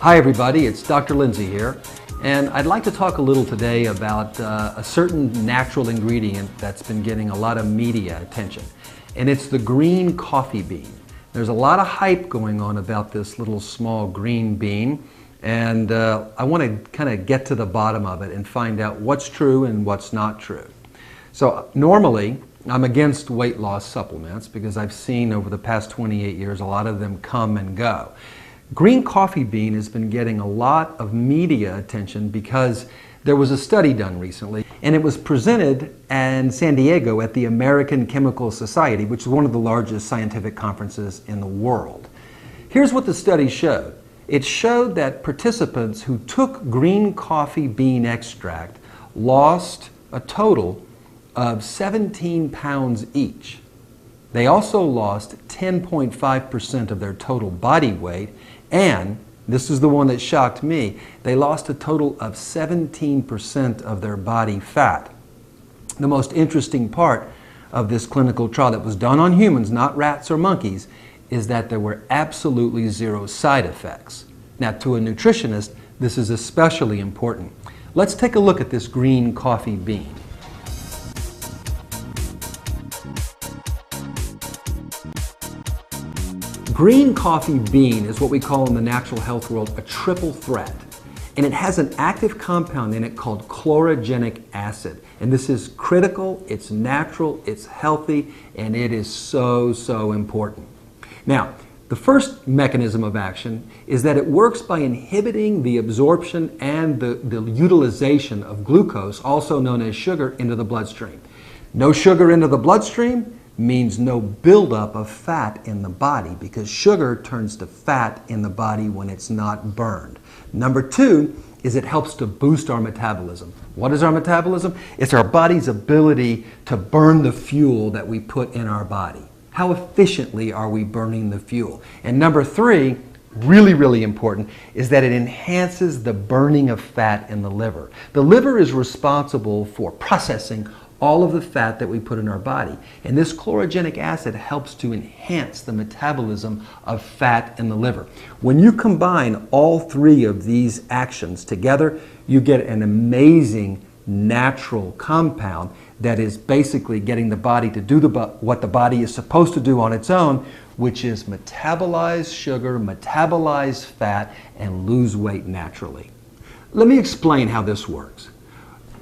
Hi everybody, it's Dr. Lindsey here, and I'd like to talk a little today about a certain natural ingredient that's been getting a lot of media attention, and it's the green coffee bean. There's a lot of hype going on about this little small green bean, and I want to kind of get to the bottom of it and find out what's true and what's not true. So normally, I'm against weight loss supplements because I've seen over the past 28 years a lot of them come and go. Green coffee bean has been getting a lot of media attention because there was a study done recently, and it was presented in San Diego at the American Chemical Society, which is one of the largest scientific conferences in the world. Here's what the study showed. It showed that participants who took green coffee bean extract lost a total of 17 pounds each. They also lost 10.5% of their total body weight, and this is the one that shocked me, they lost a total of 17% of their body fat. The most interesting part of this clinical trial that was done on humans, not rats or monkeys, is that there were absolutely zero side effects. Now, to a nutritionist, this is especially important. Let's take a look at this green coffee bean. Green coffee bean is what we call in the natural health world a triple threat. And it has an active compound in it called chlorogenic acid. And this is critical, it's natural, it's healthy, and it is so important. Now, the first mechanism of action is that it works by inhibiting the absorption and the utilization of glucose, also known as sugar, into the bloodstream. No sugar into the bloodstream means no buildup of fat in the body, because sugar turns to fat in the body when it's not burned. Number two is it helps to boost our metabolism. What is our metabolism? It's our body's ability to burn the fuel that we put in our body. How efficiently are we burning the fuel? And number three, really important, is that it enhances the burning of fat in the liver. The liver is responsible for processing all of the fat that we put in our body. And this chlorogenic acid helps to enhance the metabolism of fat in the liver. When you combine all three of these actions together, you get an amazing natural compound that is basically getting the body to do what the body is supposed to do on its own, which is metabolize sugar, metabolize fat, and lose weight naturally. Let me explain how this works.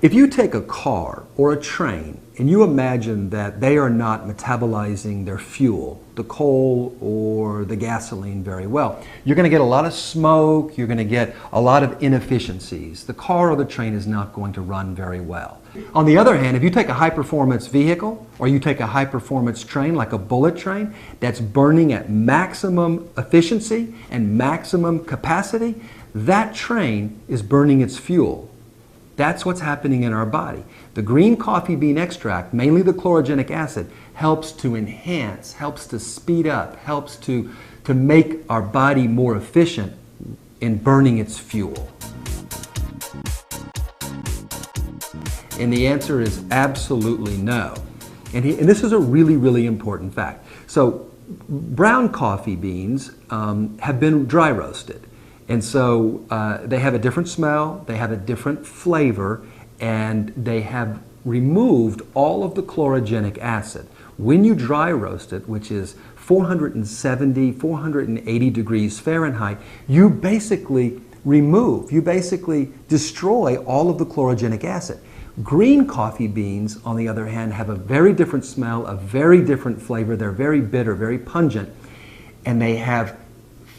If you take a car or a train and you imagine that they are not metabolizing their fuel, the coal or the gasoline, very well, you're going to get a lot of smoke, you're going to get a lot of inefficiencies. The car or the train is not going to run very well. On the other hand, if you take a high-performance vehicle or you take a high-performance train like a bullet train that's burning at maximum efficiency and maximum capacity, that train is burning its fuel. That's what's happening in our body. The green coffee bean extract, mainly the chlorogenic acid, helps to enhance, helps to speed up, helps to make our body more efficient in burning its fuel. And the answer is absolutely no. And this is a really important fact. So brown coffee beans have been dry roasted. And so they have a different smell, they have a different flavor, and they have removed all of the chlorogenic acid. When you dry roast it, which is 470, 480 degrees Fahrenheit, you basically destroy all of the chlorogenic acid. Green coffee beans, on the other hand, have a very different smell, a very different flavor. They're very bitter, very pungent, and they have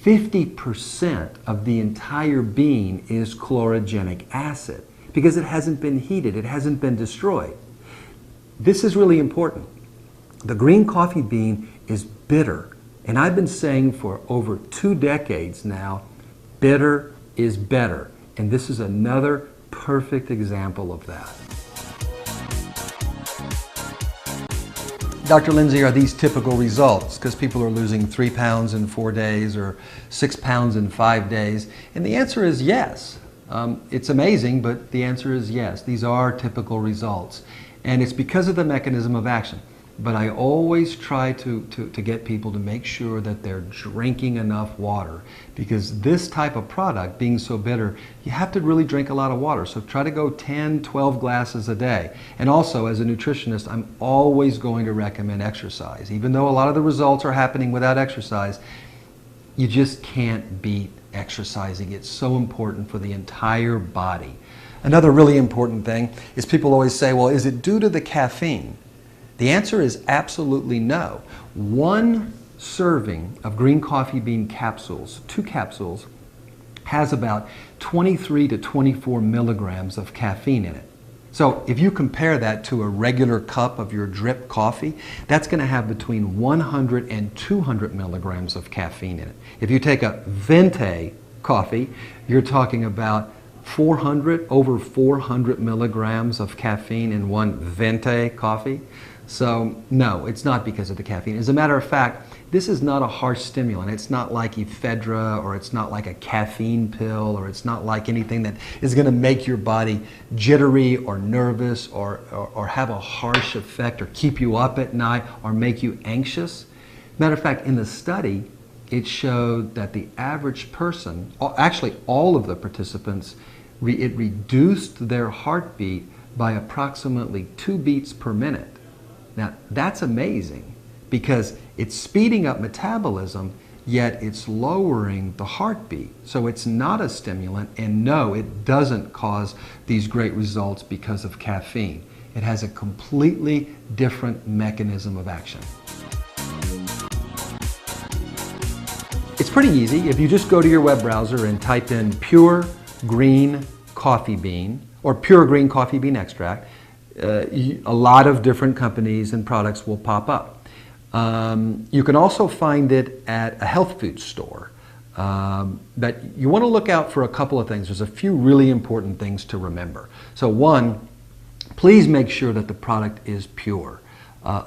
50% of the entire bean is chlorogenic acid because it hasn't been heated, it hasn't been destroyed. This is really important. The green coffee bean is bitter, and I've been saying for over 2 decades now, bitter is better, and this is another perfect example of that. Dr. Lindsey, are these typical results? Because people are losing 3 pounds in 4 days or 6 pounds in 5 days. And the answer is yes. It's amazing, but the answer is yes. These are typical results. And it's because of the mechanism of action. but I always try to get people to make sure that they're drinking enough water, because this type of product, being so bitter, you have to really drink a lot of water. So try to go 10, 12 glasses a day. And also, as a nutritionist, I'm always going to recommend exercise. Even though a lot of the results are happening without exercise, you just can't beat exercising. It's so important for the entire body. Another really important thing is people always say, well, is it due to the caffeine? The answer is absolutely no. One serving of green coffee bean capsules, 2 capsules, has about 23 to 24 milligrams of caffeine in it. So if you compare that to a regular cup of your drip coffee, that's going to have between 100 and 200 milligrams of caffeine in it. If you take a Venti coffee, you're talking about over 400 milligrams of caffeine in one Venti coffee. So no, it's not because of the caffeine. As a matter of fact, this is not a harsh stimulant. It's not like ephedra, or it's not like a caffeine pill, or it's not like anything that is going to make your body jittery or nervous or have a harsh effect or keep you up at night or make you anxious. Matter of fact, in the study, it showed that the average person, actually all of the participants, it reduced their heartbeat by approximately 2 beats per minute. Now, that's amazing, because it's speeding up metabolism, yet it's lowering the heartbeat. So it's not a stimulant, and no, it doesn't cause these great results because of caffeine. It has a completely different mechanism of action. It's pretty easy. If you just go to your web browser and type in pure green coffee bean or pure green coffee bean extract, a lot of different companies and products will pop up. You can also find it at a health food store. But you want to look out for a couple of things. There's a few really important things to remember. So one, please make sure that the product is pure.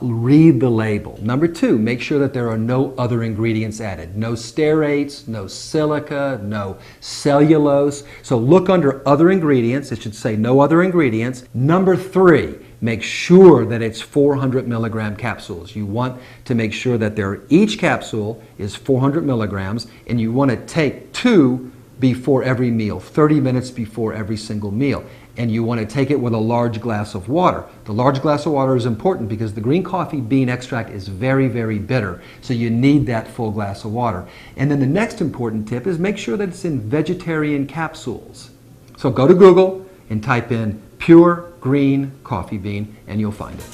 Read the label. Number two, make sure that there are no other ingredients added. No stearates, no silica, no cellulose. So look under other ingredients. It should say no other ingredients. Number three, make sure that it's 400 milligram capsules. You want to make sure that each capsule is 400 milligrams, and you want to take 2 before every meal, 30 minutes before every single meal. And you want to take it with a large glass of water. The large glass of water is important because the green coffee bean extract is very, very bitter. So you need that full glass of water. And then the next important tip is make sure that it's in vegetarian capsules. So go to Google and type in pure green coffee bean and you'll find it.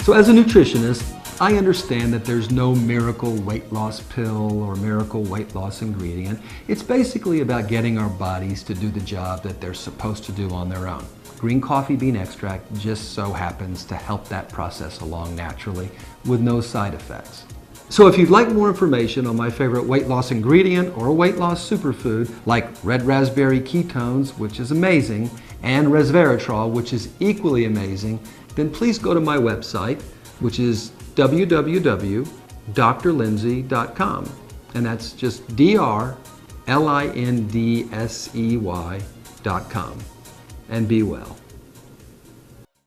So as a nutritionist, I understand that there's no miracle weight loss pill or miracle weight loss ingredient. It's basically about getting our bodies to do the job that they're supposed to do on their own. Green coffee bean extract just so happens to help that process along naturally with no side effects. So if you'd like more information on my favorite weight loss ingredient or a weight loss superfood like red raspberry ketones, which is amazing, and resveratrol, which is equally amazing, then please go to my website, which is www.drlindsey.com, and that's just drlindsey.com, and be well.